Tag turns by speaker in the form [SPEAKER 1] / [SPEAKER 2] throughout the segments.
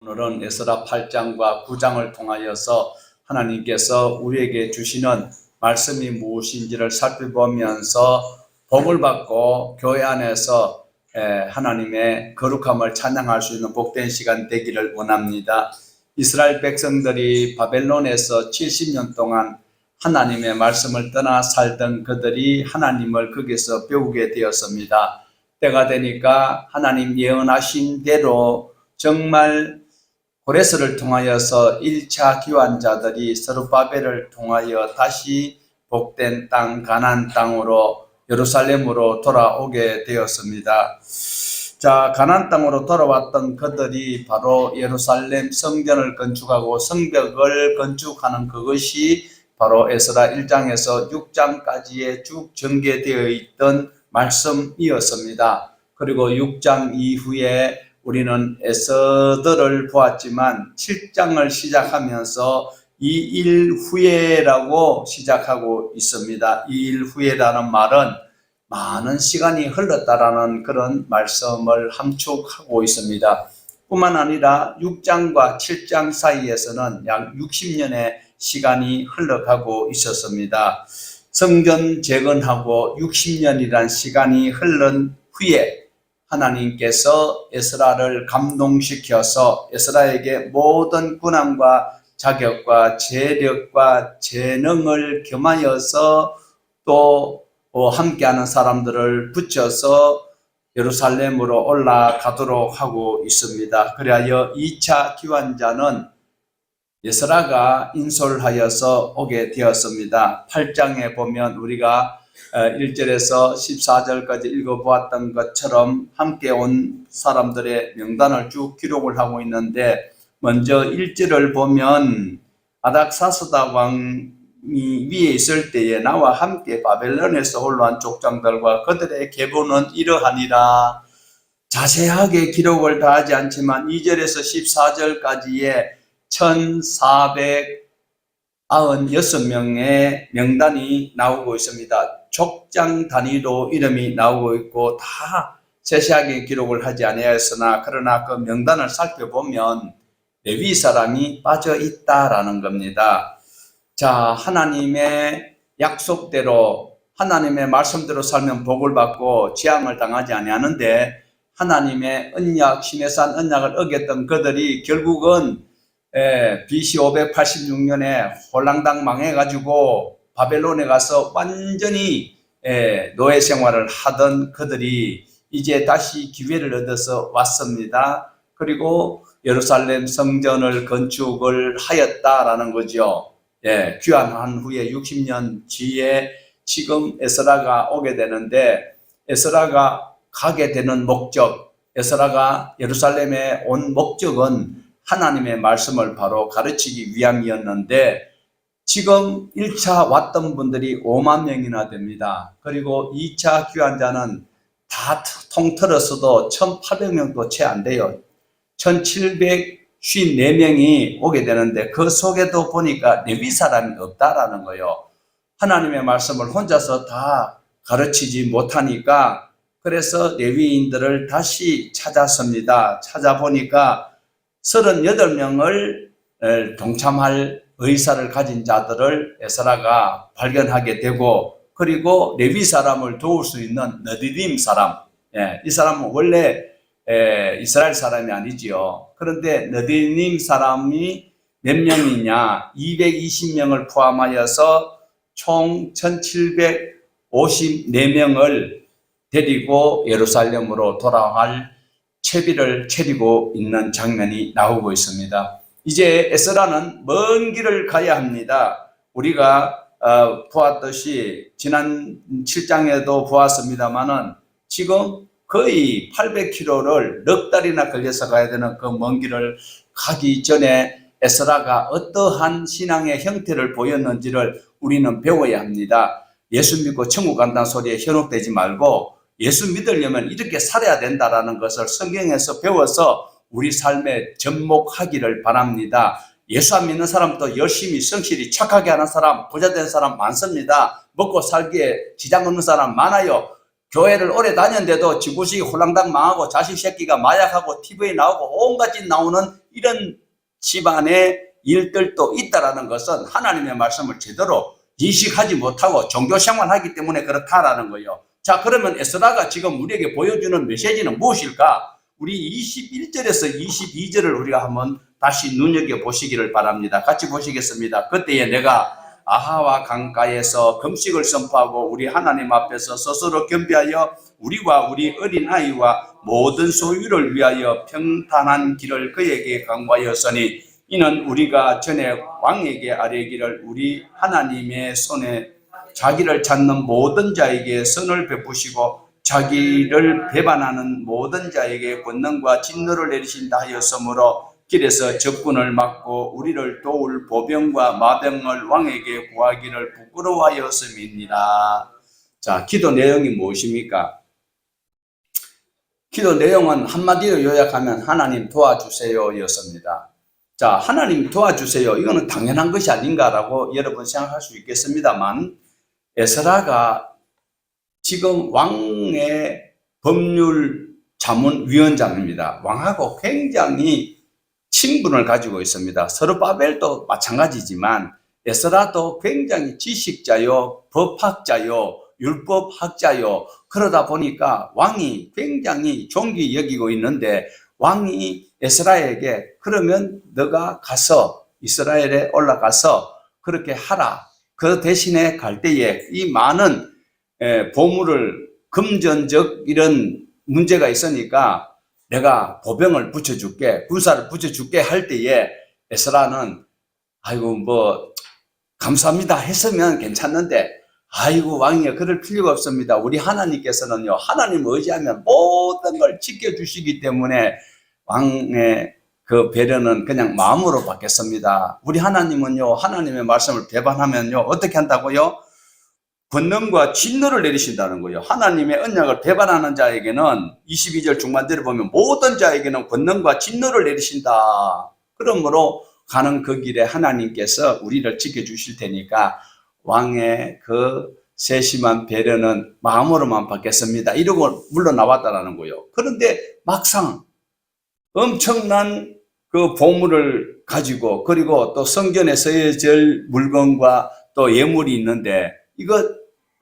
[SPEAKER 1] 오늘은 에스라 8장과 9장을 통하여서 하나님께서 우리에게 주시는 말씀이 무엇인지를 살펴보면서 복을 받고 교회 안에서 하나님의 거룩함을 찬양할 수 있는 복된 시간 되기를 원합니다. 이스라엘 백성들이 바벨론에서 70년 동안 하나님의 말씀을 떠나 살던 그들이 하나님을 거기서 배우게 되었습니다. 때가 되니까 하나님 예언하신 대로 정말 고레스를 통하여서 1차 기환자들이 스룹바벨을 통하여 다시 복된 땅 가나안 땅으로 예루살렘으로 돌아오게 되었습니다. 자, 가나안 땅으로 돌아왔던 그들이 바로 예루살렘 성전을 건축하고 성벽을 건축하는 그것이 바로 에스라 1장에서 6장까지의 쭉 전개되어 있던 말씀이었습니다. 그리고 6장 이후에 우리는 에스더를 보았지만 7장을 시작하면서 이 일 후에라고 시작하고 있습니다. 이 일 후에라는 말은 많은 시간이 흘렀다라는 그런 말씀을 함축하고 있습니다. 뿐만 아니라 6장과 7장 사이에서는 약 60년의 시간이 흘러가고 있었습니다. 성전 재건하고 60년이란 시간이 흐른 후에 하나님께서 에스라를 감동시켜서 에스라에게 모든 권한과 자격과 재력과 재능을 겸하여서 또 함께하는 사람들을 붙여서 예루살렘으로 올라가도록 하고 있습니다. 그리하여 2차 기환자는 에스라가 인솔하여서 오게 되었습니다. 8장에 보면 우리가 1절에서 14절까지 읽어보았던 것처럼 함께 온 사람들의 명단을 쭉 기록을 하고 있는데, 먼저 1절을 보면 아닥사스다 왕이 위에 있을 때에 나와 함께 바벨론에서 올라온 족장들과 그들의 계보는 이러하니라. 자세하게 기록을 다 하지 않지만 2절에서 14절까지의 1496명의 명단이 나오고 있습니다. 족장 단위로 이름이 나오고 있고 다 세세하게 기록을 하지 아니하였으나 그러나 그 명단을 살펴보면 레위 사람이 빠져 있다라는 겁니다. 자, 하나님의 약속대로 하나님의 말씀대로 살면 복을 받고 재앙을 당하지 아니하는데, 하나님의 언약 시내산 언약을 어겼던 그들이 결국은 BC 586년에 홀랑당 망해가지고 바벨론에 가서 완전히 노예 생활을 하던 그들이 이제 다시 기회를 얻어서 왔습니다. 그리고 예루살렘 성전을 건축을 하였다라는 거죠. 귀환한 후에 60년 뒤에 지금 에스라가 오게 되는데, 에스라가 가게 되는 목적, 에스라가 예루살렘에 온 목적은 하나님의 말씀을 바로 가르치기 위함이었는데, 지금 1차 왔던 분들이 5만 명이나 됩니다. 그리고 2차 귀환자는 다 통틀어서도 1,800명도 채 안 돼요. 1,754명이 오게 되는데, 그 속에도 보니까 레위 사람이 없다라는 거예요. 하나님의 말씀을 혼자서 다 가르치지 못하니까 그래서 레위인들을 다시 찾았습니다. 찾아보니까 38명을 동참할 의사를 가진 자들을 에스라가 발견하게 되고, 그리고 레위 사람을 도울 수 있는 느디딤 사람, 이 사람은 원래 이스라엘 사람이 아니지요. 그런데 느디딤 사람이 몇 명이냐, 220명을 포함하여서 총 1,754명을 데리고 예루살렘으로 돌아갈 채비를 차리고 있는 장면이 나오고 있습니다. 이제 에스라는 먼 길을 가야 합니다. 우리가 보았듯이 지난 7장에도 보았습니다만은 지금 거의 800km를 넉 달이나 걸려서 가야 되는 그 먼 길을 가기 전에 에스라가 어떠한 신앙의 형태를 보였는지를 우리는 배워야 합니다. 예수 믿고 천국 간다는 소리에 현혹되지 말고 예수 믿으려면 이렇게 살아야 된다라는 것을 성경에서 배워서 우리 삶에 접목하기를 바랍니다. 예수 안 믿는 사람도 열심히 성실히 착하게 하는 사람, 부자 된 사람 많습니다. 먹고 살기에 지장 없는 사람 많아요. 교회를 오래 다녔는데도 지구식이 홀랑당 망하고 자식 새끼가 마약하고 TV에 나오고 온갖 짓 나오는 이런 집안의 일들도 있다라는 것은 하나님의 말씀을 제대로 인식하지 못하고 종교 생활하기 때문에 그렇다라는 거예요. 자, 그러면 에스라가 지금 우리에게 보여주는 메시지는 무엇일까? 우리 21절에서 22절을 우리가 한번 다시 눈여겨보시기를 바랍니다. 같이 보시겠습니다. 그때에 내가 아하와 강가에서 금식을 선포하고 우리 하나님 앞에서 스스로 겸비하여 우리와 우리 어린아이와 모든 소유를 위하여 평탄한 길을 그에게 강구하였으니 이는 우리가 전에 왕에게 아뢰기를 우리 하나님의 손에 자기를 찾는 모든 자에게 선을 베푸시고 자기를 배반하는 모든 자에게 권능과 진노를 내리신다 하였으므로 길에서 적군을 막고 우리를 도울 보병과 마병을 왕에게 구하기를 부끄러워하였음이니라. 자, 기도 내용이 무엇입니까? 기도 내용은 한마디로 요약하면 하나님 도와주세요 였습니다. 자, 하나님 도와주세요. 이거는 당연한 것이 아닌가라고 여러분 생각할 수 있겠습니다만 에스라가 지금 왕의 법률 자문위원장입니다. 왕하고 굉장히 친분을 가지고 있습니다. 서르바벨도 마찬가지지만 에스라도 굉장히 지식자요, 법학자요, 율법학자요. 그러다 보니까 왕이 굉장히 존귀 여기고 있는데 왕이 에스라에게 그러면 너가 가서 이스라엘에 올라가서 그렇게 하라. 그 대신에 갈 때에 이 많은 보물을 금전적 이런 문제가 있으니까 내가 보병을 붙여줄게, 군사를 붙여줄게 할 때에 에스라는 아이고 뭐 감사합니다 했으면 괜찮는데 아이고 왕이여 그럴 필요가 없습니다. 우리 하나님께서는요 하나님을 의지하면 모든 걸 지켜주시기 때문에 왕의 그 배려는 그냥 마음으로 받겠습니다. 우리 하나님은요 하나님의 말씀을 배반하면요 어떻게 한다고요? 권능과 진노를 내리신다는 거예요. 하나님의 언약을 배반하는 자에게는 22절 중반대를 보면 모든 자에게는 권능과 진노를 내리신다. 그러므로 가는 그 길에 하나님께서 우리를 지켜주실 테니까 왕의 그 세심한 배려는 마음으로만 받겠습니다. 이러고 물러나왔다라는 거예요. 그런데 막상 엄청난 그 보물을 가지고 그리고 또 성전에 서예절 물건과 또 예물이 있는데 이거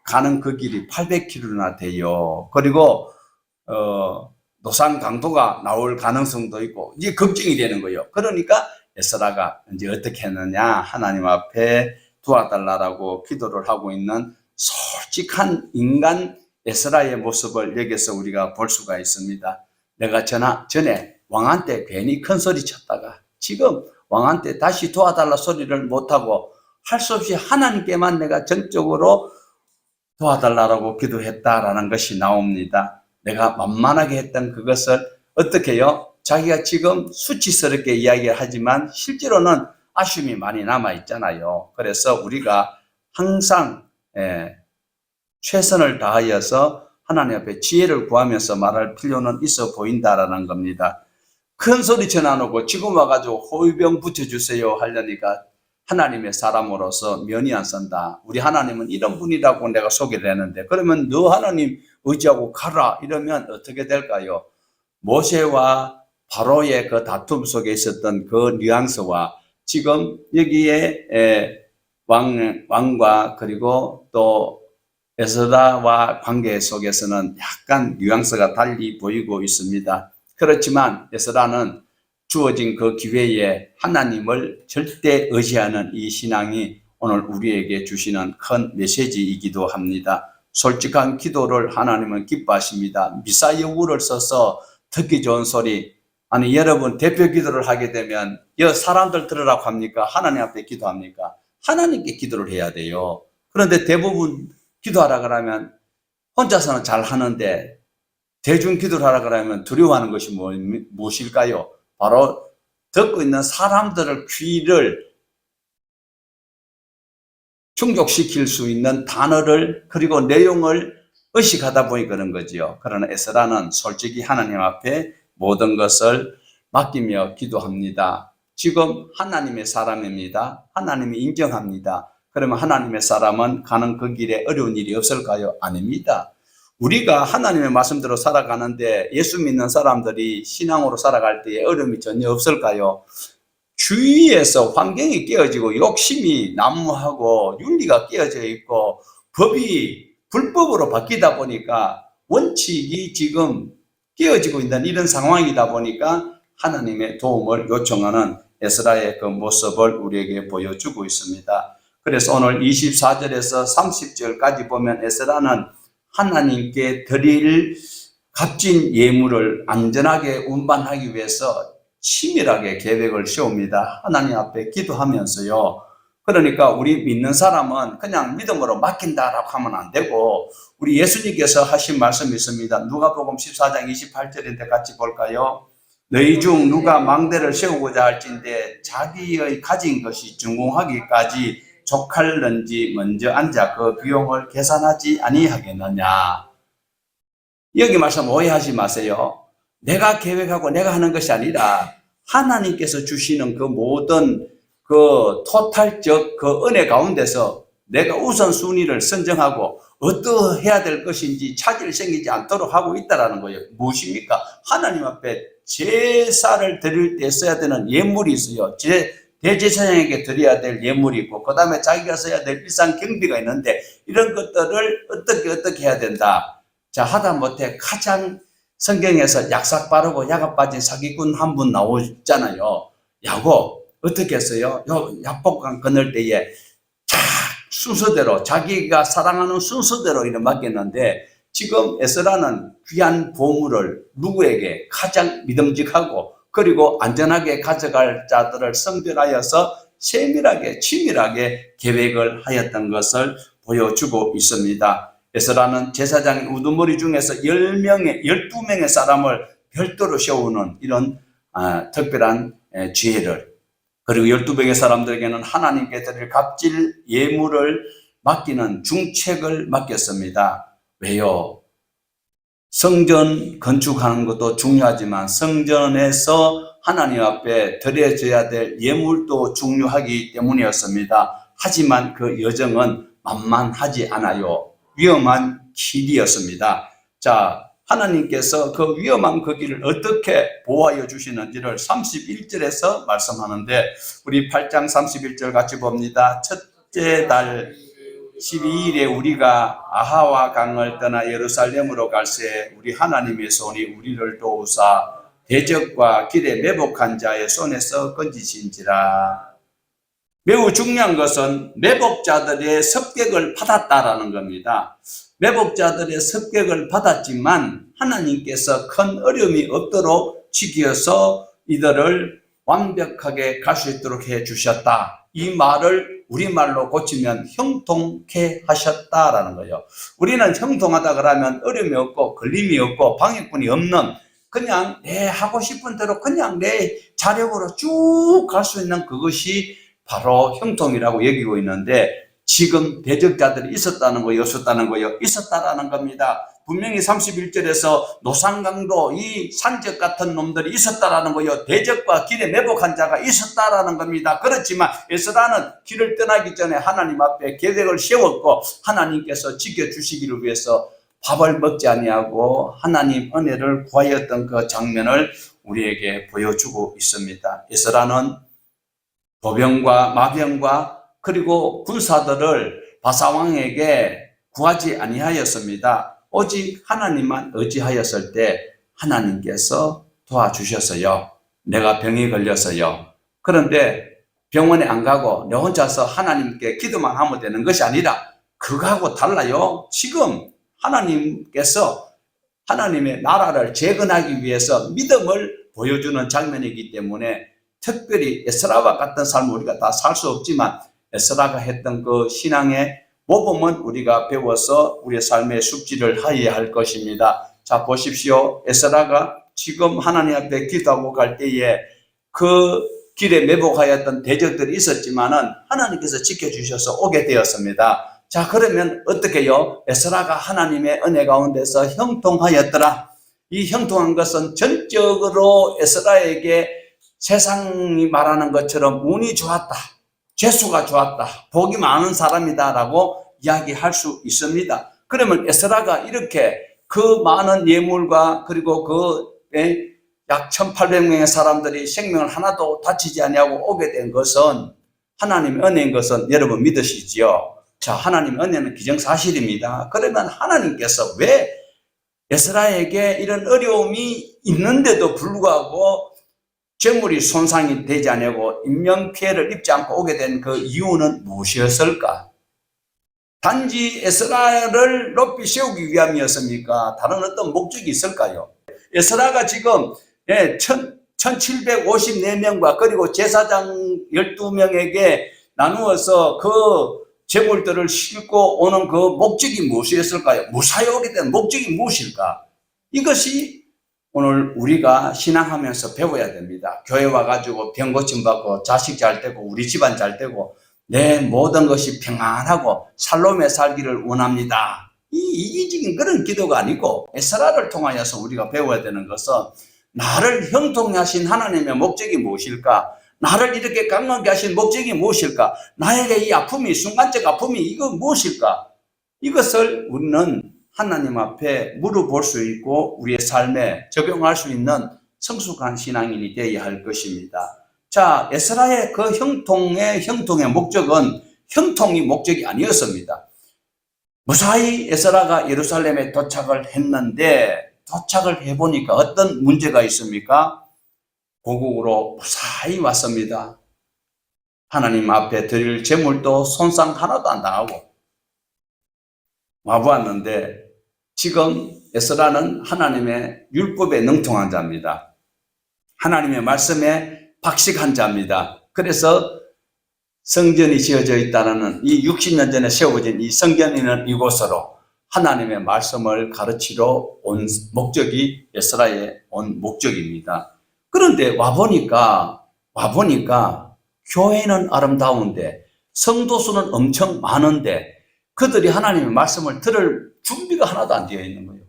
[SPEAKER 1] 가는 그 길이 800km나 돼요. 그리고 노상 강도가 나올 가능성도 있고 이제 걱정이 되는 거예요. 그러니까 에스라가 이제 어떻게 했느냐 하나님 앞에 도와달라고 기도를 하고 있는 솔직한 인간 에스라의 모습을 여기서 우리가 볼 수가 있습니다. 내가 전에 왕한테 괜히 큰 소리 쳤다가 지금 왕한테 다시 도와달라 소리를 못하고 할 수 없이 하나님께만 내가 전적으로 도와달라고 기도했다라는 것이 나옵니다. 내가 만만하게 했던 그것을 어떻게 해요? 자기가 지금 수치스럽게 이야기를 하지만 실제로는 아쉬움이 많이 남아 있잖아요. 그래서 우리가 항상 최선을 다하여서 하나님 앞에 지혜를 구하면서 말할 필요는 있어 보인다라는 겁니다. 큰 소리 쳐놔놓고 지금 와가지고 호위병 붙여주세요 하려니까 하나님의 사람으로서 면이 안 선다. 우리 하나님은 이런 분이라고 내가 소개를 했는데 그러면 너 하나님 의지하고 가라 이러면 어떻게 될까요? 모세와 바로의 그 다툼 속에 있었던 그 뉘앙스와 지금 여기에 왕과 그리고 또 에스라와 관계 속에서는 약간 뉘앙스가 달리 보이고 있습니다. 그렇지만 에스라는 주어진 그 기회에 하나님을 절대 의지하는 이 신앙이 오늘 우리에게 주시는 큰 메시지이기도 합니다. 솔직한 기도를 하나님은 기뻐하십니다. 미사여구를 써서 듣기 좋은 소리. 아니 여러분 대표 기도를 하게 되면 사람들 들으라고 합니까? 하나님 앞에 기도합니까? 하나님께 기도를 해야 돼요. 그런데 대부분 기도하라 그러면 혼자서는 잘 하는데 대중 기도를 하라 그러면 두려워하는 것이 무엇일까요? 바로 듣고 있는 사람들의 귀를 충족시킬 수 있는 단어를 그리고 내용을 의식하다 보니 그런 거지요. 그러나 에스라는 솔직히 하나님 앞에 모든 것을 맡기며 기도합니다. 지금 하나님의 사람입니다. 하나님이 인정합니다. 그러면 하나님의 사람은 가는 그 길에 어려운 일이 없을까요? 아닙니다. 우리가 하나님의 말씀대로 살아가는데 예수 믿는 사람들이 신앙으로 살아갈 때에 어려움이 전혀 없을까요? 주위에서 환경이 깨어지고 욕심이 난무하고 윤리가 깨어져 있고 법이 불법으로 바뀌다 보니까 원칙이 지금 깨어지고 있는 이런 상황이다 보니까 하나님의 도움을 요청하는 에스라의 그 모습을 우리에게 보여주고 있습니다. 그래서 오늘 24절에서 30절까지 보면 에스라는 하나님께 드릴 값진 예물을 안전하게 운반하기 위해서 치밀하게 계획을 세웁니다. 하나님 앞에 기도하면서요. 그러니까 우리 믿는 사람은 그냥 믿음으로 맡긴다라고 하면 안 되고 우리 예수님께서 하신 말씀이 있습니다. 누가복음 14장 28절인데 같이 볼까요? 너희 중 누가 망대를 세우고자 할진대 자기의 가진 것이 준공하기까지 족할는지 먼저 앉아 그 비용을 계산하지 아니하겠느냐. 여기 말씀 오해하지 마세요. 내가 계획하고 내가 하는 것이 아니라 하나님께서 주시는 그 모든 그 토탈적 그 은혜 가운데서 내가 우선순위를 선정하고 어떠해야 될 것인지 차질이 생기지 않도록 하고 있다는 거예요. 무엇입니까? 하나님 앞에 제사를 드릴 때 써야 되는 예물이 있어요. 대제사장에게 드려야 될 예물이 있고 그 다음에 자기가 써야 될 일상 경비가 있는데 이런 것들을 어떻게 해야 된다. 자, 하다못해 가장 성경에서 약삭 빠르고 야가 빠진 사기꾼 한 분 나오잖아요. 야곱 어떻게 했어요? 약복강 끊을 때에 순서대로 자기가 사랑하는 순서대로 이를 맡겼는데 지금 에스라는 귀한 보물을 누구에게 가장 믿음직하고 그리고 안전하게 가져갈 자들을 선별하여서 세밀하게 치밀하게 계획을 하였던 것을 보여주고 있습니다. 에스라는 제사장의 우두머리 중에서 12명의 사람을 별도로 세우는 이런 특별한 지혜를 그리고 12명의 사람들에게는 하나님께 드릴 값질 예물을 맡기는 중책을 맡겼습니다. 왜요? 성전 건축하는 것도 중요하지만 성전에서 하나님 앞에 드려져야 될 예물도 중요하기 때문이었습니다. 하지만 그 여정은 만만하지 않아요. 위험한 길이었습니다. 자, 하나님께서 그 위험한 그 길을 어떻게 보호하여 주시는지를 31절에서 말씀하는데 우리 8장 31절 같이 봅니다. 첫째 달 12일에 우리가 아하와 강을 떠나 예루살렘으로 갈새 우리 하나님의 손이 우리를 도우사 대적과 길에 매복한 자의 손에서 건지신지라. 매우 중요한 것은 매복자들의 습격을 받았다라는 겁니다. 매복자들의 습격을 받았지만 하나님께서 큰 어려움이 없도록 지켜서 이들을 완벽하게 갈 수 있도록 해 주셨다. 이 말을 우리말로 고치면 형통케 하셨다라는 거예요. 우리는 형통하다 그러면 어려움이 없고 걸림이 없고 방해꾼이 없는 그냥 내 하고 싶은 대로 그냥 내 자력으로 쭉 갈 수 있는 그것이 바로 형통이라고 여기고 있는데 지금 대적자들이 있었다는 거예요? 없었다는 거예요? 있었다라는 겁니다. 분명히 31절에서 노상강도 이 산적 같은 놈들이 있었다라는 거예요. 대적과 길에 매복한 자가 있었다라는 겁니다. 그렇지만 에스라는 길을 떠나기 전에 하나님 앞에 계획을 세웠고 하나님께서 지켜주시기를 위해서 밥을 먹지 아니하고 하나님 은혜를 구하였던 그 장면을 우리에게 보여주고 있습니다. 에스라는 보병과 마병과 그리고 군사들을 바사왕에게 구하지 아니하였습니다. 오직 하나님만 의지하였을 때 하나님께서 도와주셨어요. 내가 병이 걸렸어요. 그런데 병원에 안 가고 내 혼자서 하나님께 기도만 하면 되는 것이 아니라 그거하고 달라요. 지금 하나님께서 하나님의 나라를 재건하기 위해서 믿음을 보여주는 장면이기 때문에 특별히 에스라와 같은 삶을 우리가 다 살 수 없지만 에스라가 했던 그 신앙의 모범은 우리가 배워서 우리의 삶의 숙지를 하여야 할 것입니다. 자, 보십시오. 에스라가 지금 하나님 앞에 기도하고 갈 때에 그 길에 매복하였던 대적들이 있었지만은 하나님께서 지켜주셔서 오게 되었습니다. 자, 그러면 어떻게 해요? 에스라가 하나님의 은혜 가운데서 형통하였더라. 이 형통한 것은 전적으로 에스라에게 세상이 말하는 것처럼 운이 좋았다, 재수가 좋았다, 복이 많은 사람이다 라고 이야기할 수 있습니다. 그러면 에스라가 이렇게 그 많은 예물과 그리고 약 1800명의 사람들이 생명을 하나도 다치지 아니하고 오게 된 것은 하나님의 은혜인 것은 여러분 믿으시지요? 자, 하나님의 은혜는 기정사실입니다. 그러면 하나님께서 왜 에스라에게 이런 어려움이 있는데도 불구하고 재물이 손상이 되지 아니하고 인명피해를 입지 않고 오게 된 그 이유는 무엇이었을까? 단지 에스라를 높이 세우기 위함이었습니까? 다른 어떤 목적이 있을까요? 에스라가 지금 1754명과 그리고 제사장 12명에게 나누어서 그 재물들을 싣고 오는 그 목적이 무엇이었을까요? 무사히 오게 된 목적이 무엇일까? 이것이 오늘 우리가 신앙하면서 배워야 됩니다. 교회 와가지고 병 고침받고 자식 잘 되고 우리 집안 잘 되고 내 모든 것이 평안하고 살롬의 살기를 원합니다. 이 이기적인 그런 기도가 아니고 에스라를 통하여서 우리가 배워야 되는 것은 나를 형통케 하신 하나님의 목적이 무엇일까? 나를 이렇게 강건케 하신 목적이 무엇일까? 나에게 이 아픔이 순간적 아픔이 이거 무엇일까? 이것을 우리는 하나님 앞에 물어볼 수 있고 우리의 삶에 적용할 수 있는 성숙한 신앙인이 되어야 할 것입니다. 자, 에스라의 그 형통의 목적은 형통이 목적이 아니었습니다. 무사히 에스라가 예루살렘에 도착을 했는데 도착을 해보니까 어떤 문제가 있습니까? 고국으로 무사히 왔습니다. 하나님 앞에 드릴 제물도 손상 하나도 안 당하고 와보았는데 지금 에스라는 하나님의 율법에 능통한 자입니다. 하나님의 말씀에 박식한 자입니다. 그래서 성전이 지어져 있다는 이 60년 전에 세워진 이 성전이 있는 이곳으로 하나님의 말씀을 가르치러 온 목적이 에스라의 온 목적입니다. 그런데 와보니까 교회는 아름다운데 성도 수는 엄청 많은데 그들이 하나님의 말씀을 들을 준비가 하나도 안 되어 있는 거예요.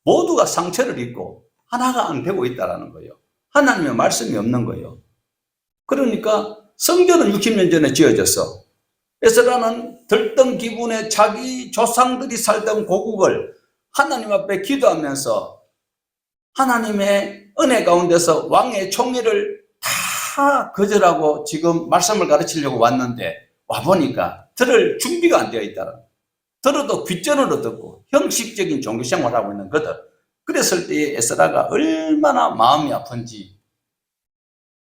[SPEAKER 1] 모두가 상처를 입고 하나가 안 되고 있다는 거예요. 하나님의 말씀이 없는 거예요. 그러니까 성전은 60년 전에 지어졌어. 에스라는 들뜬 기분에 자기 조상들이 살던 고국을 하나님 앞에 기도하면서 하나님의 은혜 가운데서 왕의 총리를 다 거절하고 지금 말씀을 가르치려고 왔는데 와보니까 들을 준비가 안 되어 있다는, 들어도 귓전으로 듣고 형식적인 종교생활을 하고 있는 그들. 그랬을 때에 에스라가 얼마나 마음이 아픈지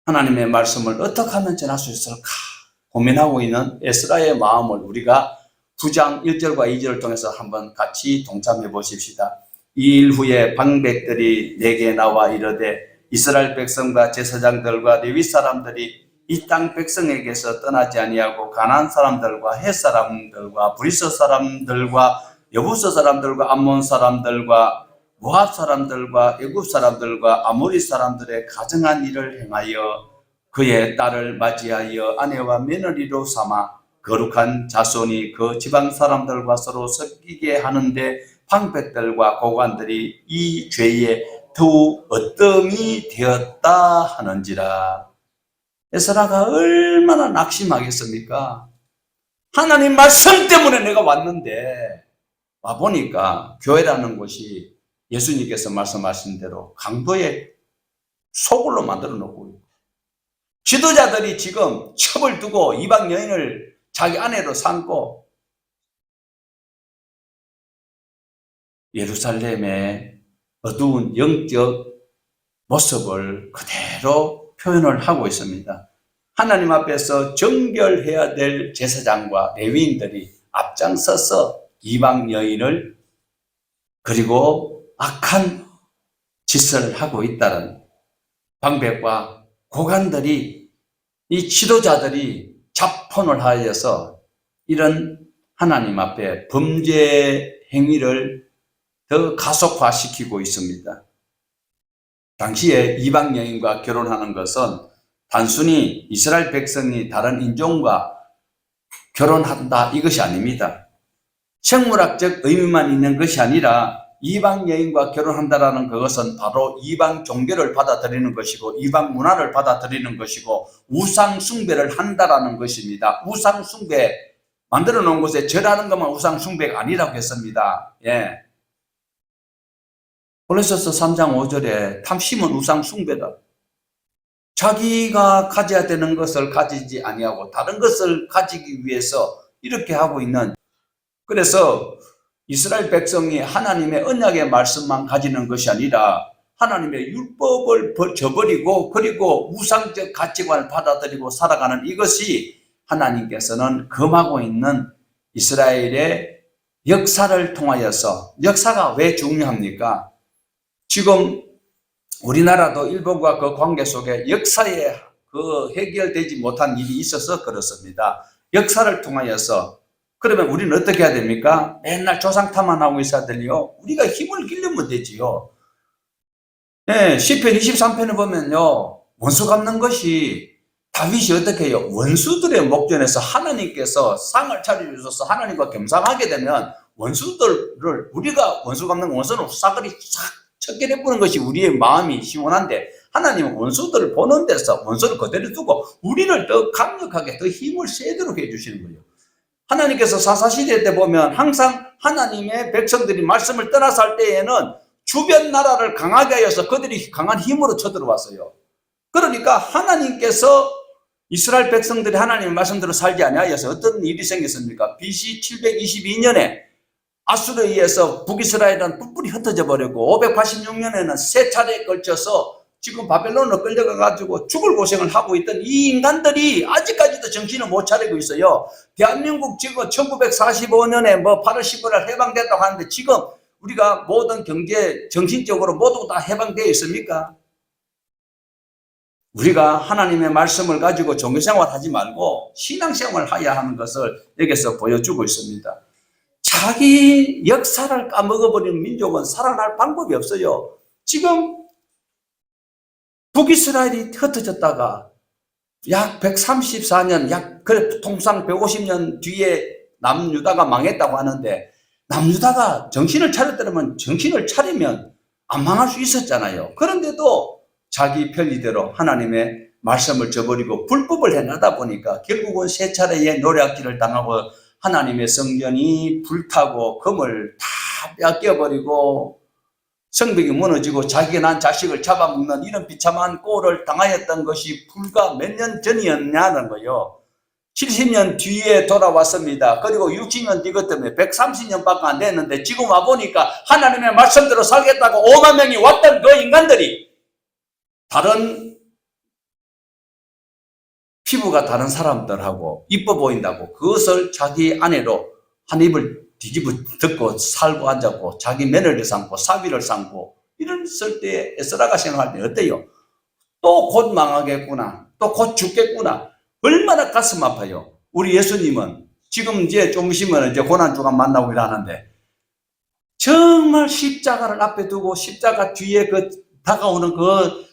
[SPEAKER 1] 하나님의 말씀을 어떻게 하면 전할 수 있을까 고민하고 있는 에스라의 마음을 우리가 9장 1절과 2절을 통해서 한번 같이 동참해 보십시다. 이 일 후에 방백들이 내게 나와 이르되 이스라엘 백성과 제사장들과 레위 사람들이 이 땅 백성에게서 떠나지 아니하고 가나안 사람들과 헷 사람들과 브리스 사람들과 여부스 사람들과 암몬 사람들과 모압 사람들과 애굽 사람들과 아모리 사람들의 가증한 일을 행하여 그의 딸을 맞이하여 아내와 며느리로 삼아 거룩한 자손이 그 지방 사람들과 서로 섞이게 하는데 방백들과 고관들이 이 죄에 더욱 어떠함이 되었다 하는지라. 에스라가 얼마나 낙심하겠습니까? 하나님 말씀 때문에 내가 왔는데 와보니까 교회라는 곳이 예수님께서 말씀하신 대로 강도의 소굴로 만들어 놓고 있고 지도자들이 지금 첩을 두고 이방 여인을 자기 아내로 삼고 예루살렘의 어두운 영적 모습을 그대로 표현을 하고 있습니다. 하나님 앞에서 정결해야 될 제사장과 레위인들이 앞장서서 이방 여인을 그리고 악한 짓을 하고 있다는 방백과 고관들이 이 지도자들이 자폰을 하여서 이런 하나님 앞에 범죄 행위를 더 가속화시키고 있습니다. 당시에 이방 여인과 결혼하는 것은 단순히 이스라엘 백성이 다른 인종과 결혼한다 이것이 아닙니다. 생물학적 의미만 있는 것이 아니라 이방 여인과 결혼한다라는 그것은 바로 이방 종교를 받아들이는 것이고 이방 문화를 받아들이는 것이고 우상 숭배를 한다라는 것입니다. 우상 숭배 만들어 놓은 곳에 절하는 것만 우상 숭배가 아니라고 했습니다. 예. 골로새서 3장 5절에 탐심은 우상 숭배다. 자기가 가져야 되는 것을 가지지 아니하고 다른 것을 가지기 위해서 이렇게 하고 있는, 그래서 이스라엘 백성이 하나님의 언약의 말씀만 가지는 것이 아니라 하나님의 율법을 저버리고 그리고 우상적 가치관을 받아들이고 살아가는 이것이 하나님께서는 금하고 있는 이스라엘의 역사를 통하여서, 역사가 왜 중요합니까? 지금 우리나라도 일본과 그 관계 속에 역사에 그 해결되지 못한 일이 있어서 그렇습니다. 역사를 통하여서. 그러면 우리는 어떻게 해야 됩니까? 맨날 조상 탐안하고 있어야 되요. 우리가 힘을 기르면 되지요. 네, 시편 23편을 보면요, 원수 갚는 것이, 다윗이 어떻게 해요? 원수들의 목전에서 하나님께서 상을 차려주셔서 하나님과 겸상하게 되면 원수들을, 우리가 원수 갚는 원수는 싸그리 싹 척결해보는 것이 우리의 마음이 시원한데, 하나님은 원수들을 보는 데서 원수를 그대로 두고 우리를 더 강력하게, 더 힘을 세도록 해주시는 거예요. 하나님께서 사사시대 때 보면 항상 하나님의 백성들이 말씀을 떠나서 할 때에는 주변 나라를 강하게 하여서 그들이 강한 힘으로 쳐들어왔어요. 그러니까 하나님께서 이스라엘 백성들이 하나님의 말씀대로 살지 아니하여서 어떤 일이 생겼습니까? BC 722년에 아수르에 의해서 북이스라엘은 뿔뿔이 흩어져 버렸고, 586년에는 세 차례에 걸쳐서 지금 바벨론으로 끌려가가지고 죽을 고생을 하고 있던 이 인간들이 아직까지도 정신을 못 차리고 있어요. 대한민국 지금 1945년에 8월 15일 해방됐다고 하는데 지금 우리가 모든 경제, 정신적으로 모두 다 해방되어 있습니까? 우리가 하나님의 말씀을 가지고 종교생활 하지 말고 신앙생활을 해야 하는 것을 여기서 보여주고 있습니다. 자기 역사를 까먹어버리는 민족은 살아날 방법이 없어요. 지금 북이스라엘이 흩어졌다가 약 134년, 그래 통상 150년 뒤에 남유다가 망했다고 하는데, 남유다가 정신을 차렸다면 정신을 차리면 안 망할 수 있었잖아요. 그런데도 자기 편리대로 하나님의 말씀을 저버리고 불법을 해나다 보니까 결국은 세 차례의 노략질을 당하고 하나님의 성전이 불타고 금을 다 뺏겨버리고 성벽이 무너지고 자기가 난 자식을 잡아먹는 이런 비참한 꼴을 당하였던 것이 불과 몇 년 전이었냐는 거예요. 70년 뒤에 돌아왔습니다. 그리고 60년 뒤것 때문에 130년밖에 안 됐는데 지금 와보니까 하나님의 말씀대로 살겠다고 5만 명이 왔던 그 인간들이 다른 피부가 다른 사람들하고 이뻐 보인다고 그것을 자기 아내로 한 입을 뒤집어 듣고 살고 앉았고 자기 며느리를 삼고 사위를 삼고 이랬을 때 에스라가 생각할 때 어때요? 또 곧 망하겠구나. 또 곧 죽겠구나. 얼마나 가슴 아파요. 우리 예수님은 지금 이제 좀 있으면 이제 고난주간 만나고 일하는데 정말 십자가를 앞에 두고 십자가 뒤에 그 다가오는 그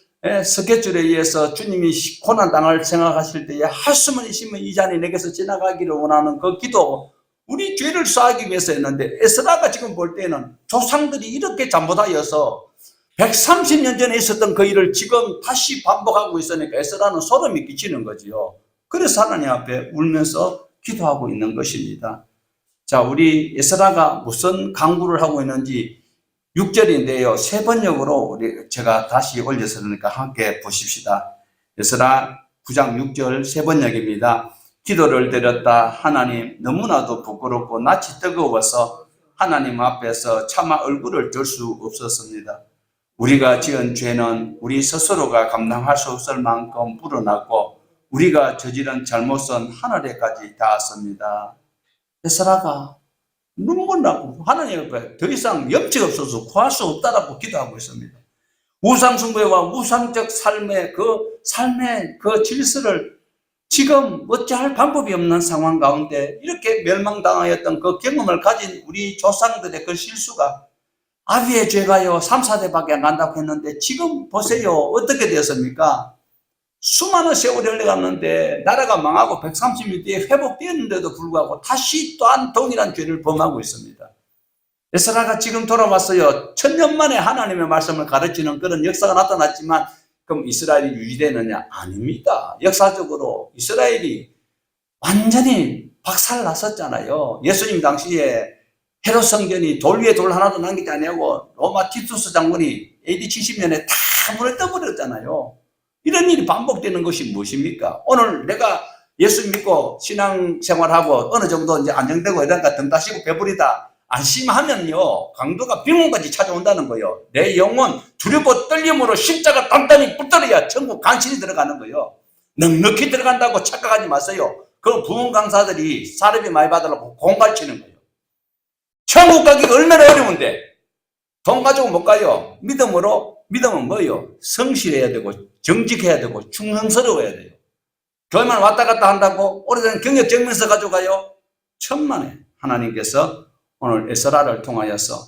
[SPEAKER 1] 스케줄에 의해서 주님이 고난당할 생각하실 때에 할 수만 있으면 이 잔이 내게서 지나가기를 원하는 그 기도, 우리 죄를 사하기 위해서 했는데 에스라가 지금 볼 때는 조상들이 이렇게 잘못하여서 130년 전에 있었던 그 일을 지금 다시 반복하고 있으니까 에스라는 소름이 끼치는 거지요. 그래서 하나님 앞에 울면서 기도하고 있는 것입니다. 자, 우리 에스라가 무슨 강구를 하고 있는지 6절인데요. 세 번역으로 제가 다시 올려서 그러니까 함께 보십시다. 에스라 9장 6절 세 번역입니다. 기도를 드렸다. 하나님 너무나도 부끄럽고 낯이 뜨거워서 하나님 앞에서 차마 얼굴을 들 수 없었습니다. 우리가 지은 죄는 우리 스스로가 감당할 수 없을 만큼 불어났고 우리가 저지른 잘못은 하늘에까지 닿았습니다. 에스라가 눈물 나고 하나님 앞에 더 이상 염치가 없어서 구할 수 없다라고 기도하고 있습니다. 우상숭배와 우상적 삶의 그 질서를 지금 어찌할 방법이 없는 상황 가운데 이렇게 멸망당하였던 그 경험을 가진 우리 조상들의 그 실수가 아비의 죄가요 3, 4대밖에 안 간다고 했는데 지금 보세요. 어떻게 되었습니까? 수많은 세월이 흘러갔는데 나라가 망하고 130년 뒤에 회복되었는데도 불구하고 다시 또한 동일한 죄를 범하고 있습니다. 에스라가 지금 돌아왔어요. 1000년 만에 하나님의 말씀을 가르치는 그런 역사가 나타났지만 그럼 이스라엘이 유지되느냐? 아닙니다. 역사적으로 이스라엘이 완전히 박살 났었잖아요. 예수님 당시에 헤롯 성전이 돌 위에 돌 하나도 남기지 아니하고 로마 티투스 장군이 AD 70년에 다 문을 떠버렸잖아요. 이런 일이 반복되는 것이 무엇입니까? 오늘 내가 예수 믿고 신앙생활하고 어느 정도 이제 안정되고 이러니까 등 따시고 배부리다 안심하면요, 강도가 빙원까지 찾아온다는 거예요. 내 영혼 두렵고 떨림으로 십자가 단단히 붙들어야 천국 간신히 들어가는 거예요. 넉넉히 들어간다고 착각하지 마세요. 그 부흥 강사들이 사례비 많이 받으려고 공갈치는 거예요. 천국 가기가 얼마나 어려운데 돈 가지고 못 가요. 믿음은 뭐예요? 성실해야 되고 정직해야 되고 충성스러워야 돼요. 교회만 왔다 갔다 한다고 오래된 경력 증명서 가져가요? 천만에 하나님께서 오늘 에스라를 통하여서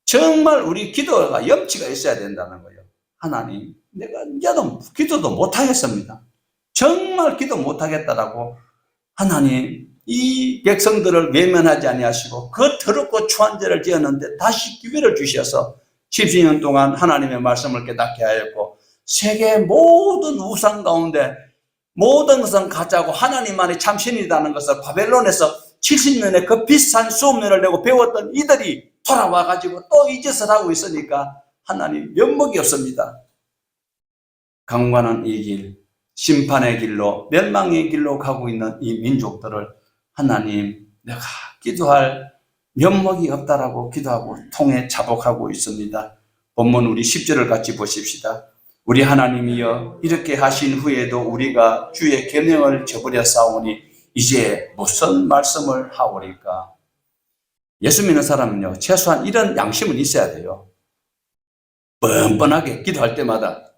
[SPEAKER 1] 정말 우리 기도가 염치가 있어야 된다는 거예요. 하나님, 내가 이제도 기도도 못하겠습니다. 정말 기도 못하겠다라고 하나님, 이 백성들을 외면하지 아니하시고 그 더럽고 추한 죄를 지었는데 다시 기회를 주셔서 70년 동안 하나님의 말씀을 깨닫게 하였고 세계 모든 우상 가운데 모든 것은 가짜고 하나님만이 참신이라는 것을 바벨론에서 70년에 그 비싼 수업료를 내고 배웠던 이들이 돌아와가지고 또 이 짓을 하고 있으니까 하나님 면목이 없습니다. 강관한 이 길, 심판의 길로 멸망의 길로 가고 있는 이 민족들을 하나님 내가 기도할 면목이 없다라고 기도하고 통해 자복하고 있습니다. 본문 우리 10절을 같이 보십시다. 우리 하나님이여 이렇게 하신 후에도 우리가 주의 계명을 저버려 싸우니 이제 무슨 말씀을 하오리까? 예수 믿는 사람은요, 최소한 이런 양심은 있어야 돼요. 뻔뻔하게 기도할 때마다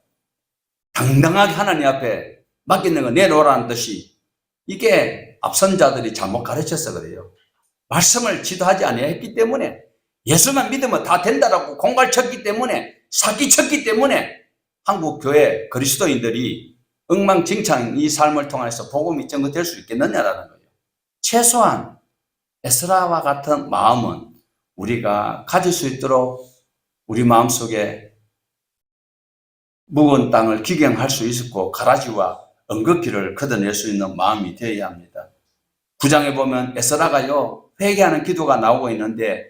[SPEAKER 1] 당당하게 하나님 앞에 맡기는 거 내놓으라는 뜻이 이게 앞선 자들이 잘못 가르쳐서 그래요. 말씀을 지도하지 아니했기 때문에 예수만 믿으면 다 된다라고 공갈쳤기 때문에 사기쳤기 때문에 한국 교회 그리스도인들이 엉망진창 이 삶을 통해서 복음이 증거될 수 있겠느냐라는 거예요. 최소한 에스라와 같은 마음은 우리가 가질 수 있도록 우리 마음속에 묵은 땅을 기경할 수 있고 가라지와 엉겅퀴를 걷어낼 수 있는 마음이 되어야 합니다. 9장에 보면 에스라가요 회개하는 기도가 나오고 있는데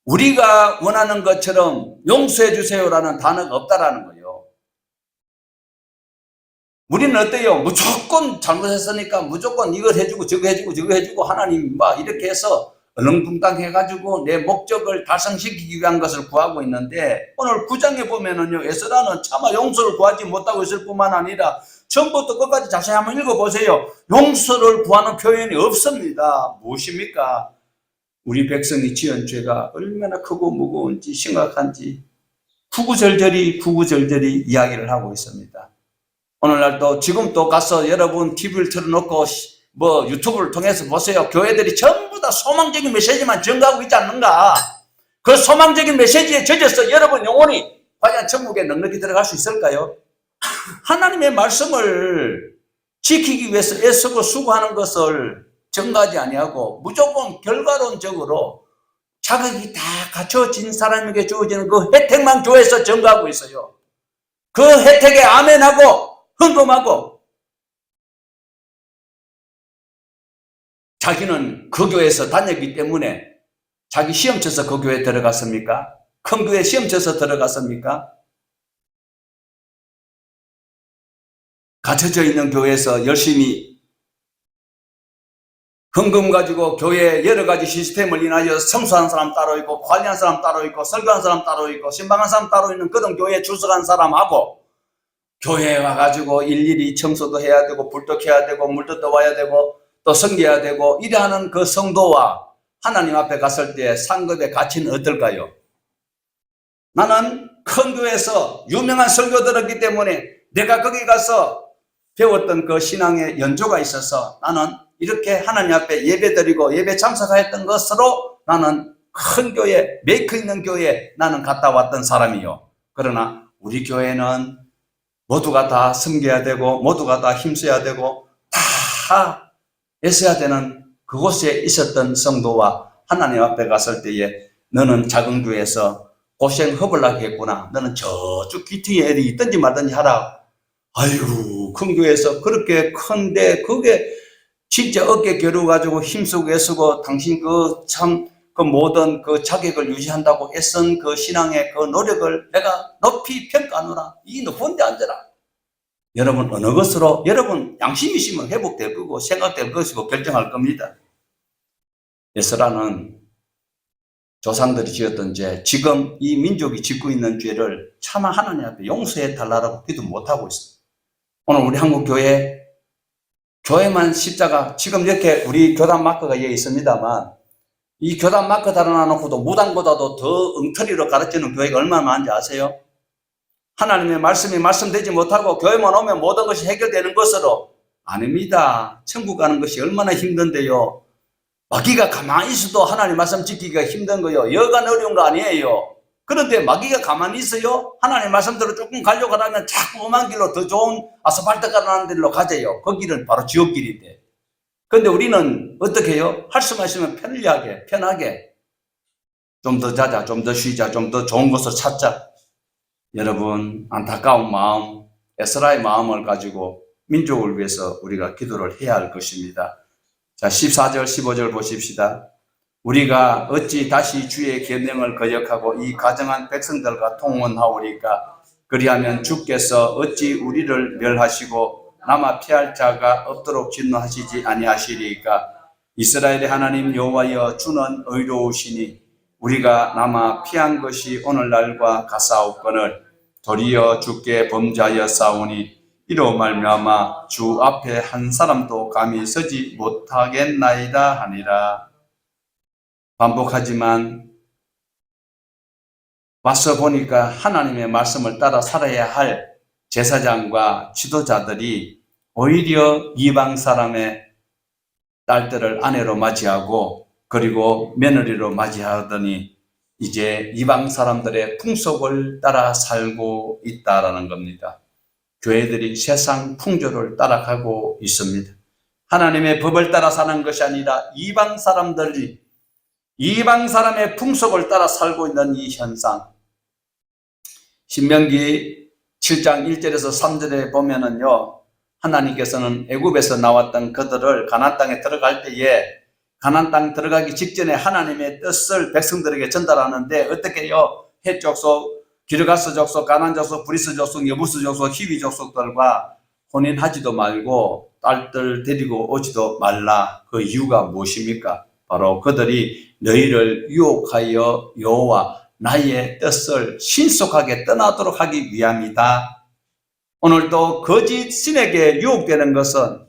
[SPEAKER 1] 우리가 원하는 것처럼 용서해 주세요라는 단어가 없다라는 거예요. 우리는 어때요? 무조건 잘못했으니까 무조건 이걸 해주고 저거 해주고 저거 해주고 하나님 막 이렇게 해서 얼렁뚱땅 해가지고 내 목적을 달성시키기 위한 것을 구하고 있는데 오늘 9장에 보면은요 에스라는 차마 용서를 구하지 못하고 있을 뿐만 아니라 처음부터 끝까지 자세히 한번 읽어보세요. 용서를 구하는 표현이 없습니다. 무엇입니까? 우리 백성이 지은 죄가 얼마나 크고 무거운지 심각한지 구구절절히 이야기를 하고 있습니다. 오늘날도 지금 또 가서 여러분 TV를 틀어놓고 뭐 유튜브를 통해서 보세요. 교회들이 전부 다 소망적인 메시지만 전가하고 있지 않는가? 그 소망적인 메시지에 젖어서 여러분 영혼이 과연 천국에 넉넉히 들어갈 수 있을까요? 하나님의 말씀을 지키기 위해서 애쓰고 수고하는 것을 전가하지 아니하고 무조건 결과론적으로 자격이 다 갖춰진 사람에게 주어지는 그 혜택만 교회에서 전가하고 있어요. 그 혜택에 아멘하고 헌금하고 자기는 그 교회에서 다녔기 때문에 자기 시험 쳐서 그 교회에 들어갔습니까? 큰 교회 시험 쳐서 들어갔습니까? 갇혀져 있는 교회에서 열심히 헌금 가지고 교회에 여러 가지 시스템을 인하여 성수하는 사람 따로 있고 관리하는 사람 따로 있고 설교하는 사람 따로 있고 신방하는 사람 따로 있는 그런 교회에 출석한 사람하고 교회에 와가지고 일일이 청소도 해야 되고 불도 켜야 되고 물도 떠와야 되고 또 섬겨야 되고 이러하는 그 성도와 하나님 앞에 갔을 때 상급의 가치는 어떨까요? 나는 큰 교회에서 유명한 설교 들었기 때문에 내가 거기 가서 배웠던 그 신앙의 연조가 있어서 나는 이렇게 하나님 앞에 예배 드리고 예배 참석하였던 것으로 나는 큰 교회, 메이크 있는 교회에 나는 갔다 왔던 사람이요. 그러나 우리 교회는 모두가 다 섬겨야 되고 모두가 다 힘써야 되고 다 애써야 되는 그곳에 있었던 성도와 하나님 앞에 갔을 때에 너는 작은 교회에서 고생 허벌나게 했구나. 너는 저쪽 귀퉁이에 어디 있든지 말든지 하라. 아이고 큰 교회에서 그렇게 큰데 그게 진짜 어깨 겨루가지고 힘쓰고 애쓰고 당신 그 모든 그 자격을 유지한다고 애쓴 그 신앙의 그 노력을 내가 높이 평가하노라. 이 높은 데 앉아라. 여러분 어느 것으로 여러분 양심이 있으면 회복될 거고 생각될 것이고 결정할 겁니다. 에스라는 조상들이 지었던 죄, 지금 이 민족이 짓고 있는 죄를 차마 하나님 앞에 용서해 달라고 기도 못하고 있어요. 오늘 우리 한국 교회만 십자가, 지금 이렇게 우리 교단 마크가 여기 있습니다만 이 교단 마크 달아놔놓고도 무당보다도 더 엉터리로 가르치는 교회가 얼마나 많은지 아세요? 하나님의 말씀이 말씀되지 못하고 교회만 오면 모든 것이 해결되는 것으로. 아닙니다. 천국 가는 것이 얼마나 힘든데요. 마귀가 가만히 있어도 하나님 말씀 지키기가 힘든 거요. 여간 어려운 거 아니에요. 그런데 마귀가 가만히 있어요. 하나님 말씀대로 조금 가려고 하면 자꾸 험한 길로 더 좋은 아스팔트가 나는 데로 가재요. 그 길은 바로 지옥길인데. 그런데 우리는 어떻게 해요? 할 수만 있으면 편하게 좀 더 자자, 좀 더 쉬자, 좀 더 좋은 것을 찾자. 여러분, 안타까운 마음, 에스라의 마음을 가지고 민족을 위해서 우리가 기도를 해야 할 것입니다. 자, 14절, 15절 보십시다. 우리가 어찌 다시 주의 계명을 거역하고 이 가정한 백성들과 통혼하오리까? 그리하면 주께서 어찌 우리를 멸하시고 남아 피할 자가 없도록 진노하시지 아니하시리까? 이스라엘의 하나님 여호와여, 주는 의로우시니 우리가 남아 피한 것이 오늘날과 같사옵거늘 도리어 주께 범죄하여 싸우니 이로 말미암아 주 앞에 한 사람도 감히 서지 못하겠나이다 하니라. 반복하지만 와서 보니까 하나님의 말씀을 따라 살아야 할 제사장과 지도자들이 오히려 이방 사람의 딸들을 아내로 맞이하고 그리고 며느리로 맞이하더니 이제 이방 사람들의 풍속을 따라 살고 있다라는 겁니다. 교회들이 세상 풍조를 따라가고 있습니다. 하나님의 법을 따라 사는 것이 아니라 이방 사람의 풍속을 따라 살고 있는 이 현상. 신명기 7장 1절에서 3절에 보면은요, 하나님께서는 애굽에서 나왔던 그들을 가나안 땅에 들어갈 때에 가나안 땅 들어가기 직전에 하나님의 뜻을 백성들에게 전달하는데 어떻게 해요? 헷 족속, 기르가스 족속, 가나안 족속, 브리스 족속, 여부스 족속, 히위 족속들과 혼인하지도 말고 딸들 데리고 오지도 말라. 그 이유가 무엇입니까? 바로 그들이 너희를 유혹하여 여호와 나의 뜻을 신속하게 떠나도록 하기 위함이다. 오늘도 거짓 신에게 유혹되는 것은,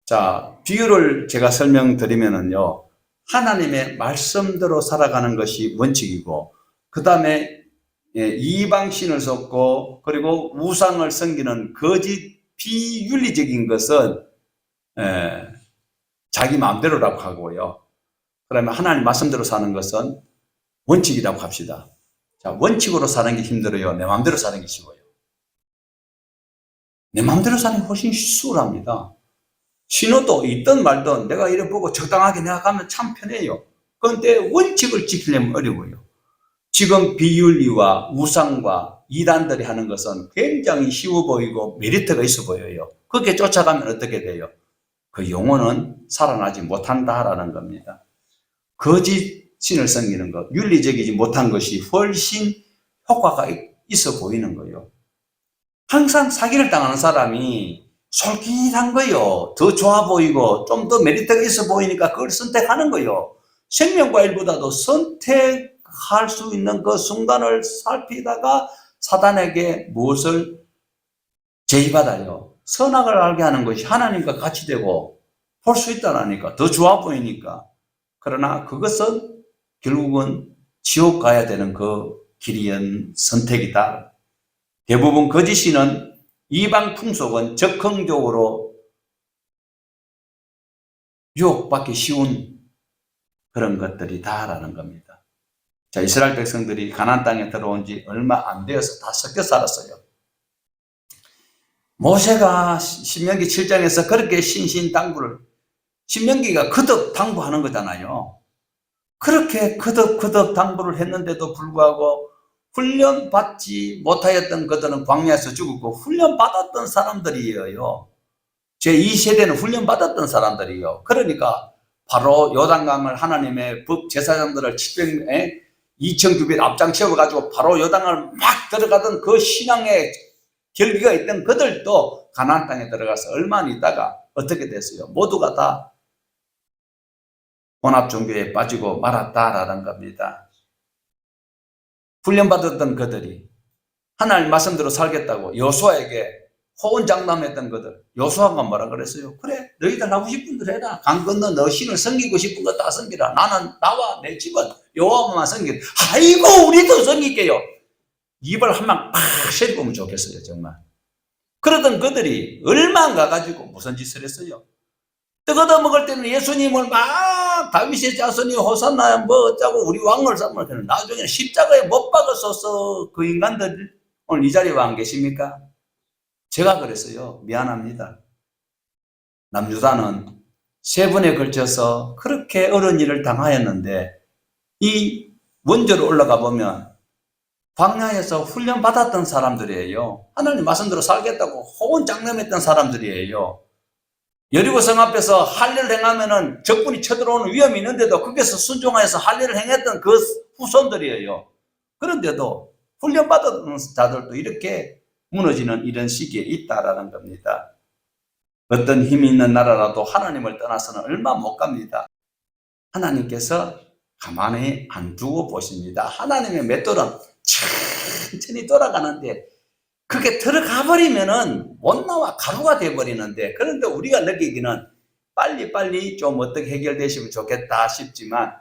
[SPEAKER 1] 자, 비유를 제가 설명드리면은요, 하나님의 말씀대로 살아가는 것이 원칙이고, 그 다음에 이방 신을 섞고 그리고 우상을 섬기는 거짓 비윤리적인 것은 자기 마음대로라고 하고요. 그러면 하나님 말씀대로 사는 것은 원칙이라고 합시다. 자, 원칙으로 사는 게 힘들어요? 내 마음대로 사는 게 쉬워요? 내 마음대로 사는 게 훨씬 수월합니다. 신호도 있든 말든 내가 이래 보고 적당하게 내가 가면 참 편해요. 그런데 원칙을 지키려면 어려워요. 지금 비윤리와 우상과 이단들이 하는 것은 굉장히 쉬워 보이고 메리트가 있어 보여요. 그렇게 쫓아가면 어떻게 돼요? 그 영혼은 살아나지 못한다라는 겁니다. 거짓 신을 섬기는 것, 윤리적이지 못한 것이 훨씬 효과가 있어 보이는 거예요. 항상 사기를 당하는 사람이 솔깃한 거예요. 더 좋아 보이고 좀 더 메리트가 있어 보이니까 그걸 선택하는 거예요. 생명과 일보다도 선택할 수 있는 그 순간을 살피다가 사단에게 무엇을 제의받아요? 선악을 알게 하는 것이 하나님과 같이 되고 볼 수 있다라니까. 더 좋아 보이니까. 그러나 그것은 결국은 지옥 가야 되는 그 길이은 선택이다. 대부분 거짓신은 이방 풍속은 적극적으로 유혹받기 쉬운 그런 것들이다라는 겁니다. 자, 이스라엘 백성들이 가나안 땅에 들어온 지 얼마 안 되어서 다 섞여 살았어요. 모세가 신명기 7장에서 그렇게 신신당부를, 신명기가 거듭 당부하는 거잖아요. 그렇게 거듭 당부를 했는데도 불구하고 훈련받지 못하였던 그들은 광야에서 죽었고 훈련받았던 사람들이에요. 제2세대는 훈련받았던 사람들이요. 그러니까 바로 요단강을 하나님의 법 제사장들을 700에 2,000규빗 앞장 채워가지고 바로 요단강을 막 들어가던 그 신앙의 결기가 있던 그들도 가나안 땅에 들어가서 얼마 있다가 어떻게 됐어요? 모두가 다 혼합 종교에 빠지고 말았다라는 겁니다. 훈련받았던 그들이 하나님 말씀대로 살겠다고 여호수아에게 호언장담했던 그들, 여호수아가 뭐라 그랬어요? 그래, 너희들 하고 싶은 대로 해라. 강 건너 너 신을 섬기고 싶은 거 다 섬기라. 나는 나와 내 집은 여호와만 섬기라. 아이고 우리도 섬길게요. 입을 한방 팍 쉐리보면 좋겠어요. 정말. 그러던 그들이 얼마 안 가가지고 무슨 짓을 했어요? 떡 얻어 먹을 때는 예수님을 막 다윗의 자손이 호산나 뭐 어쩌고 우리 왕을 삼을 때는 나중에는 십자가에 못 박았어서 그 인간들 오늘 이 자리에 와 안 계십니까? 제가 그랬어요. 미안합니다. 남유다는 3번에 걸쳐서 그렇게 어려운 일을 당하였는데 이 원조로 올라가 보면 광야에서 훈련받았던 사람들이에요. 하나님 말씀대로 살겠다고 호언장담했던 사람들이에요. 여리고성 앞에서 할례를 행하면은 적군이 쳐들어오는 위험이 있는데도 거기서 순종하여서 할례를 행했던 그 후손들이에요. 그런데도 훈련받았던 자들도 이렇게 무너지는 이런 시기에 있다라는 겁니다. 어떤 힘이 있는 나라라도 하나님을 떠나서는 얼마 못 갑니다. 하나님께서 가만히 안 두고 보십니다. 하나님의 맷돌은 천천히 돌아가는데 그게 들어가 버리면은 못 나와 가루가 돼 버리는데, 그런데 우리가 느끼기는 빨리빨리 좀 어떻게 해결되시면 좋겠다 싶지만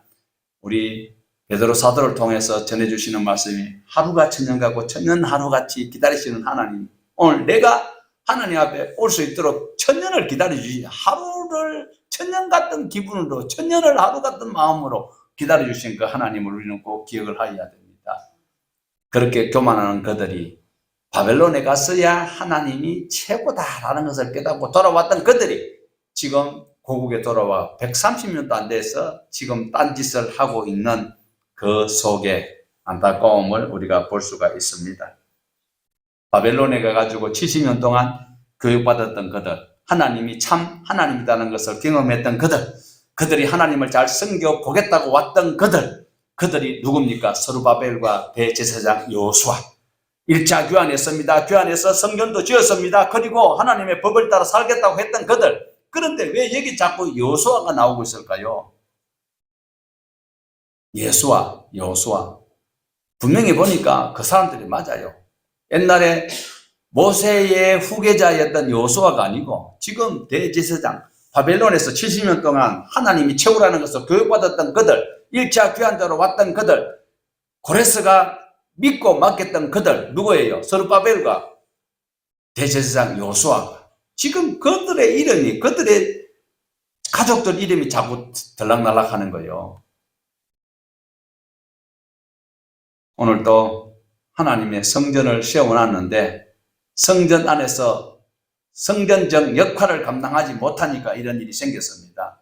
[SPEAKER 1] 우리 베드로 사도를 통해서 전해주시는 말씀이 하루가 천년 가고 천년 하루같이 기다리시는 하나님, 오늘 내가 하나님 앞에 올 수 있도록 천년을 기다려주시, 하루를 천년 같은 기분으로, 천년을 하루 같은 마음으로 기다려주신 그 하나님을 우리는 꼭 기억을 하여야 됩니다. 그렇게 교만하는 그들이 바벨론에 갔어야 하나님이 최고다라는 것을 깨닫고 돌아왔던 그들이 지금 고국에 돌아와 130년도 안 돼서 지금 딴짓을 하고 있는 그 속에 안타까움을 우리가 볼 수가 있습니다. 바벨론에 가가지고 70년 동안 교육받았던 그들, 하나님이 참 하나님이라는 것을 경험했던 그들, 그들이 하나님을 잘 섬겨보겠다고 왔던 그들이 누굽니까? 스룹바벨과 대제사장 여호수아. 1차 교환했습니다. 교환해서 성전도 지었습니다. 그리고 하나님의 법을 따라 살겠다고 했던 그들. 그런데 왜 여기 자꾸 여호수아가 나오고 있을까요? 여호수아. 분명히 보니까 그 사람들이 맞아요. 옛날에 모세의 후계자였던 여호수아가 아니고 지금 대제사장, 바벨론에서 70년 동안 하나님이 최후라는 것을 교육받았던 그들, 1차 귀환자로 왔던 그들, 고레스가 믿고 맡겼던 그들, 누구예요? 스룹바벨과 대제사장 여호수아가. 지금 그들의 이름이, 그들의 가족들 이름이 자꾸 들락날락 하는 거예요. 오늘도 하나님의 성전을 세워놨는데 성전 안에서 성전적 역할을 감당하지 못하니까 이런 일이 생겼습니다.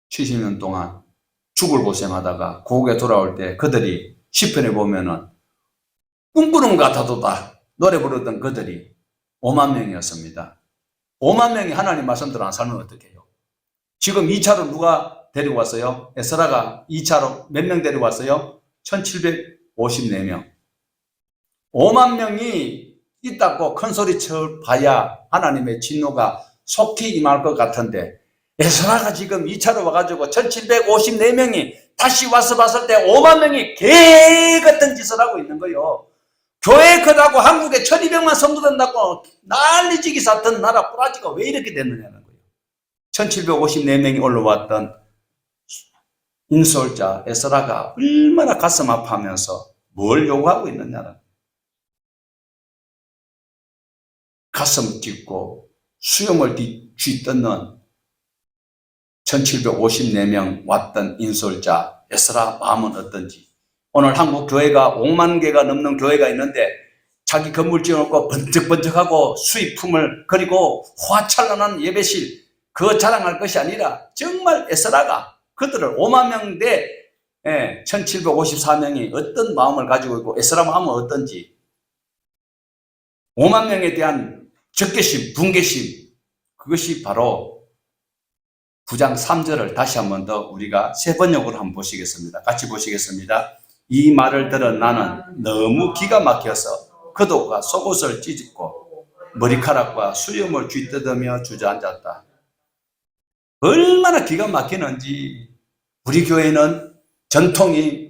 [SPEAKER 1] 70년 동안 죽을 고생하다가 고국에 돌아올 때 그들이 시편에 보면은 꿈꾸는 것 같아도 다 노래 부르던 그들이 5만 명이었습니다. 5만 명이 하나님 말씀대로 안 살면 어떻게 해요? 지금 2차로 누가 데리고 왔어요? 에스라가 2차로 몇 명 데리고 왔어요? 1754명. 5만 명이 있다고 큰 소리 쳐봐야 하나님의 진노가 속히 임할 것 같은데 에스라가 지금 2차로 와가지고 1754명이 다시 와서 봤을 때 5만 명이 개 같은 짓을 하고 있는 거예요. 교회 크다고 한국에 1200만 성도 된다고 난리지기 샀던 나라 브라질가 왜 이렇게 됐느냐는 거예요. 1754명이 올라왔던 인솔자 에스라가 얼마나 가슴 아파하면서 뭘 요구하고 있느냐는 거예요. 가슴 찢고 수염을 뒤뜯는 1754명 왔던 인솔자 에스라 마음은 어떤지. 오늘 한국 교회가 5만 개가 넘는 교회가 있는데 자기 건물 지어놓고 번쩍번쩍하고 수익품을 그리고 화찬란한 예배실 그거 자랑할 것이 아니라 정말 에스라가 그들을 5만 명대 1754명이 어떤 마음을 가지고 있고 에스라 마음은 어떤지 5만 명에 대한 적개심, 분개심, 그것이 바로 9장 3절을 다시 한 번 더 우리가 세 번역으로 한번 보시겠습니다. 같이 보시겠습니다. 이 말을 들은 나는 너무 기가 막혀서 겉옷과 속옷을 찢고 머리카락과 수염을 쥐뜯으며 주저앉았다. 얼마나 기가 막히는지. 우리 교회는 전통이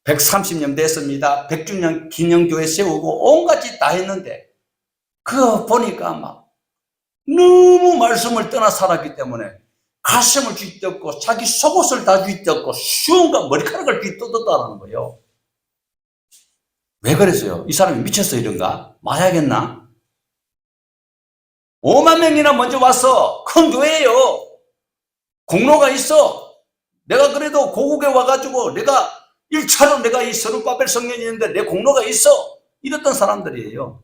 [SPEAKER 1] 130년 됐습니다. 100주년 기념교회 세우고 온갖 다 했는데 그거 보니까 막 너무 말씀을 떠나 살았기 때문에 가슴을 쥐뜯고 자기 속옷을 다 쥐뜯고 수염과 머리카락을 쥐뜯었다는 거예요. 왜 그랬어요? 이 사람이 미쳤어 이런가? 맞아야겠나? 5만 명이나 먼저 왔어. 큰 교회예요. 공로가 있어. 내가 그래도 고국에 와가지고 내가 1차로 내가 이 서른바벨 성년이 있는데 내 공로가 있어. 이랬던 사람들이에요.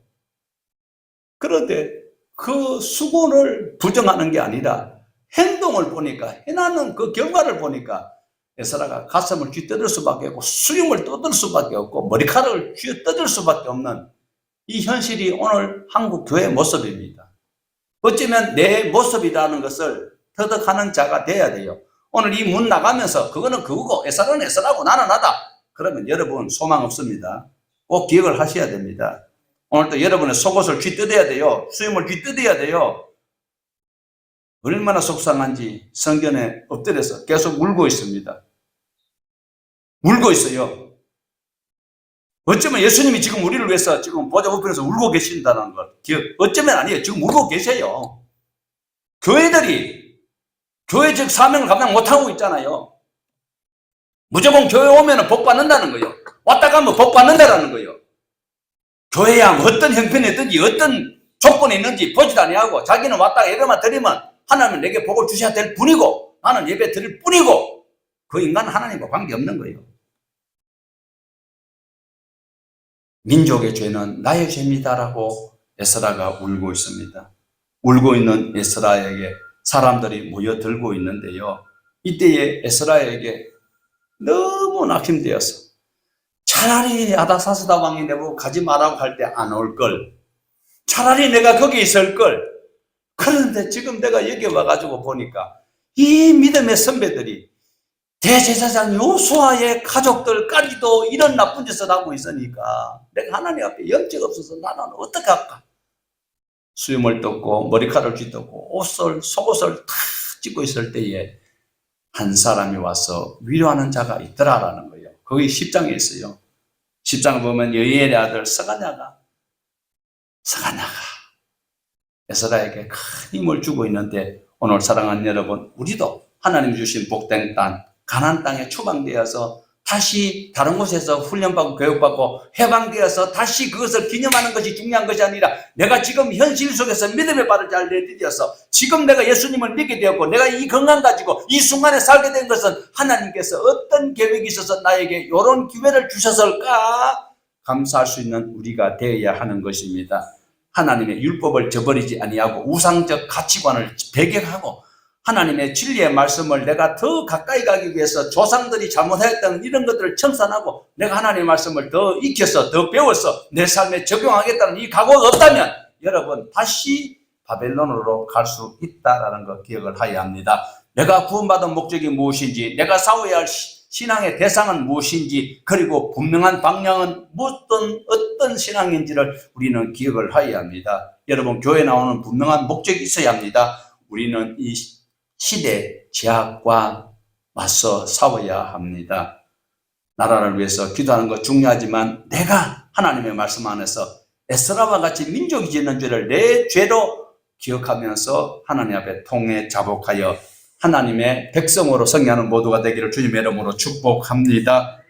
[SPEAKER 1] 그런데 그 수고를 부정하는 게 아니라 행동을 보니까, 해나는 그 결과를 보니까 에스라가 가슴을 쥐뜯을 수밖에 없고 수염을 뜯을 수밖에 없고 머리카락을 쥐뜯을 수밖에 없는 이 현실이 오늘 한국 교회 모습입니다. 어쩌면 내 모습이라는 것을 터득하는 자가 돼야 돼요. 오늘 이 문 나가면서 그거는 그거고 에스라는 에스라고 나는 나다. 그러면 여러분 소망 없습니다. 꼭 기억을 하셔야 됩니다. 오늘도 여러분의 속옷을 쥐뜯어야 돼요. 수염을 쥐뜯어야 돼요. 얼마나 속상한지 성전에 엎드려서 계속 울고 있습니다. 울고 있어요. 어쩌면 예수님이 지금 우리를 위해서 지금 보좌 우편에서 울고 계신다는 걸 어쩌면 아니에요. 지금 울고 계세요. 교회들이 교회적 사명을 감당 못하고 있잖아요. 무조건 교회 오면 복 받는다는 거예요. 왔다 가면 복 받는다는 거예요. 교회야 어떤 형편이든지 어떤 조건이 있는지 보지도 아니하고 자기는 왔다가 예배만 드리면 하나님은 내게 복을 주셔야 될 뿐이고 나는 예배 드릴 뿐이고 그 인간은 하나님과 관계없는 거예요. 민족의 죄는 나의 죄입니다라고 에스라가 울고 있습니다. 울고 있는 에스라에게 사람들이 모여들고 있는데요. 이때에 에스라에게 너무 낙심되어서 차라리 아닥사스다 왕이 내보고 가지 말라고 할 때 안 올 걸. 차라리 내가 거기 있을 걸. 그런데 지금 내가 여기 와가지고 보니까 이 믿음의 선배들이 대제사장 요수아의 가족들까지도 이런 나쁜 짓을 하고 있으니까 내가 하나님 앞에 염증 없어서 나는 어떻게 할까? 수염을 뜯고 머리카락을 쥐뜯고 옷을 속옷을 다 찢고 있을 때에 한 사람이 와서 위로하는 자가 있더라라는 거예요. 거기 10장에 있어요. 10장을 보면 여이엘의 아들 스가냐가 에스라에게 큰 힘을 주고 있는데 오늘 사랑하는 여러분, 우리도 하나님 주신 복된 땅 가나안 땅에 추방되어서 다시 다른 곳에서 훈련받고 교육받고 해방되어서 다시 그것을 기념하는 것이 중요한 것이 아니라 내가 지금 현실 속에서 믿음의 발을 잘 내디뎌서 지금 내가 예수님을 믿게 되었고 내가 이 건강 가지고 이 순간에 살게 된 것은 하나님께서 어떤 계획이 있어서 나에게 이런 기회를 주셨을까 감사할 수 있는 우리가 되어야 하는 것입니다. 하나님의 율법을 저버리지 아니하고 우상적 가치관을 배격하고 하나님의 진리의 말씀을 내가 더 가까이 가기 위해서 조상들이 잘못했던 이런 것들을 청산하고 내가 하나님의 말씀을 더 익혀서 더 배워서 내 삶에 적용하겠다는 이 각오가 없다면 여러분 다시 바벨론으로 갈 수 있다라는 거 기억을 해야 합니다. 내가 구원받은 목적이 무엇인지, 내가 싸워야 할 신앙의 대상은 무엇인지, 그리고 분명한 방향은 어떤 신앙인지를 우리는 기억을 해야 합니다. 여러분 교회 나오는 분명한 목적이 있어야 합니다. 우리는 이 시대 제약과 맞서 싸워야 합니다. 나라를 위해서 기도하는 것 중요하지만 내가 하나님의 말씀 안에서 에스라와 같이 민족이 짓는 죄를 내 죄로 기억하면서 하나님 앞에 통해 자복하여 하나님의 백성으로 성행하는 모두가 되기를 주님의 이름으로 축복합니다.